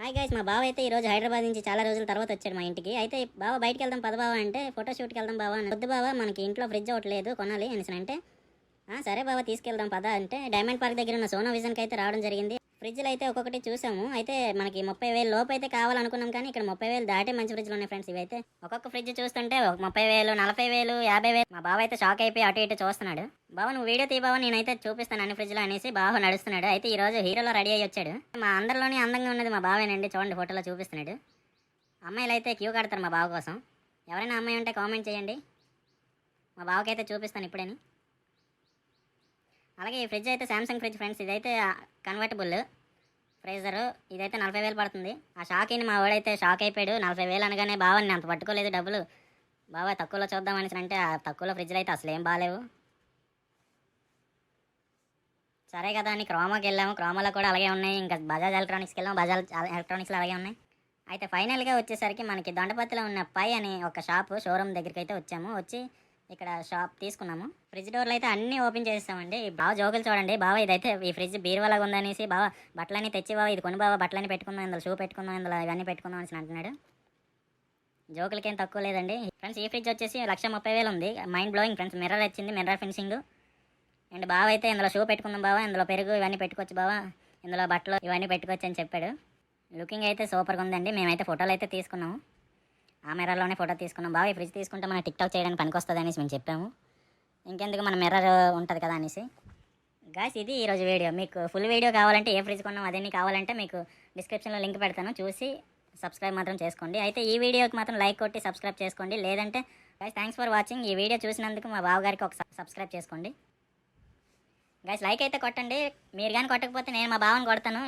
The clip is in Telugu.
హాయ్ గైస్, మా బావ అయితే ఈ రోజు హైదరాబాద్ నుంచి చాలా రోజుల తర్వాత వచ్చాడు మా ఇంటికి. అయితే బావ బయటికి వెళ్దాం పద బావ అంటే ఫోటో షూట్కి వెళ్దాం బావ అని. వద్దు బావ, మనకి ఇంట్లో ఫ్రిడ్జ్ ఒకటి లేదు కొనాలి అనేసి అంటే సరే బావ తీసుకెళ్దాం పద అంటే డైమండ్ పార్క్ దగ్గర ఉన్న సోనా విజన్కి అయితే రావడం జరిగింది. ఫ్రిడ్జ్లు అయితే ఒక్కొక్కటి చూసాము. అయితే మనకి 30,000 లోపు అయితే కావాలనుకున్నాం, కానీ ఇక్కడ 30,000 దాటే మంచి ఫ్రిడ్జ్లు ఉన్నాయి ఫ్రెండ్స్. ఇవైతే ఒక్కొక్క ఫ్రిడ్జ్ చూస్తుంటే 30,000, 40,000, 50,000. మా బావ అయితే షాక్ అయిపోయి అటు ఇటు చూస్తున్నాడు. బావ నువ్వు వీడియో తీ బావ, నేనైతే చూపిస్తాను అన్ని ఫ్రిడ్జ్లో అనేసి బావ నడుస్తున్నాడు. అయితే ఈ రోజు హీరోలో రెడీ అయ్యి వచ్చాడు. మా అందరిలోనే అందంగా ఉన్నది మా బావేనండి, చూడండి ఫోటోలో చూపిస్తున్నాడు. అమ్మాయిలు అయితే క్యూ కడతారు మా బావ కోసం. ఎవరైనా అమ్మాయి ఉంటే కామెంట్ చేయండి, మా బావకైతే చూపిస్తాను ఇప్పుడని. అలాగే ఈ ఫ్రిడ్జ్ అయితే శాంసంగ్ ఫ్రిడ్జ్ ఫ్రెండ్స్. ఇదైతే కన్వర్టబుల్ ఫ్రీజరు. ఇదైతే 40,000 పడుతుంది. ఆ షాక్ అయిన మా వాడైతే షాక్ అయిపోయాడు. 40,000 అనగానే బావని అంత పట్టుకోలేదు డబ్బులు. బావ తక్కువలో చూద్దాం అనేసి అంటే ఆ తక్కువలో ఫ్రిడ్జ్లు అయితే అసలు ఏం బాగాలేవు. సరే కదా అని క్రోమాకి వెళ్ళాము. క్రోమాలో కూడా అలాగే ఉన్నాయి. ఇంకా బజాజ్ ఎలక్ట్రానిక్స్కి వెళ్ళాము. బజాజ్ ఎలక్ట్రానిక్స్లో అలాగే ఉన్నాయి. అయితే ఫైనల్గా వచ్చేసరికి మనకి దొండపత్తిలో ఉన్న పై అని ఒక షోరూమ్ దగ్గరికి అయితే వచ్చాము. వచ్చి ఇక్కడ షాప్ తీసుకున్నాము. ఫ్రిడ్జ్ డోర్లు అయితే అన్నీ ఓపెన్ చేస్తామండి. బావ జోకులు చూడండి. బావ ఇదైతే ఈ ఫ్రిడ్జ్ బీరువాలాగా ఉందనేసి బావ బట్టలన్నీ తెచ్చి బావ ఇది కొని బావ బట్టలన్నీ పెట్టుకుందాం, ఇందులో షూ పెట్టుకుందాం, ఇందులో ఇవన్నీ పెట్టుకుందాం అని అంటున్నాడు. జోకులకేం తక్కువ లేదండి ఫ్రెండ్స్. ఈ ఫ్రిడ్జ్ వచ్చేసి 1,30,000 ఉంది. Mind blowing friends. మిర్రర్ వచ్చింది, మిర్రర్ ఫినిషింగ్. అండ్ బావ అయితే ఇందులో షూ పెట్టుకుందాం బావ, ఇందులో పెరుగు ఇవన్నీ పెట్టుకోవచ్చు బావ, ఇందులో బట్టలు ఇవన్నీ పెట్టుకోవచ్చు అని చెప్పాడు. లుకింగ్ అయితే సూపర్గా ఉందండి. మేమైతే ఫోటోలు అయితే తీసుకున్నాము. ఆ మిర్రర్లోనే ఫోటో తీసుకున్నాం. బాగా ఈ ఫ్రిడ్జ్ తీసుకుంటే మనం టిక్టాక్ చేయడానికి పనికొస్తుంది అనేసి మేము చెప్పాము. ఇంకెందుకు మన మిర్రర్ ఉంటుంది కదా అనేసి. గాయ్స్ ఇది ఈరోజు వీడియో. మీకు ఫుల్ వీడియో కావాలంటే ఏ ఫ్రిడ్జ్ కొన్నాం అదన్నీ కావాలంటే మీకు డిస్క్రిప్షన్లో లింక్ పెడతాను, చూసి సబ్స్క్రైబ్ మాత్రం చేసుకోండి. అయితే ఈ వీడియోకి మాత్రం లైక్ కొట్టి సబ్స్క్రైబ్ చేసుకోండి. లేదంటే గాయ్స్ థ్యాంక్స్ ఫర్ వాచింగ్. ఈ వీడియో చూసినందుకు మా బావగారికి ఒక సబ్స్క్రైబ్ చేసుకోండి. గాయ్స్ లైక్ అయితే కొట్టండి. మీరు కానీ కొట్టకపోతే నేను మా బావని కొడతాను.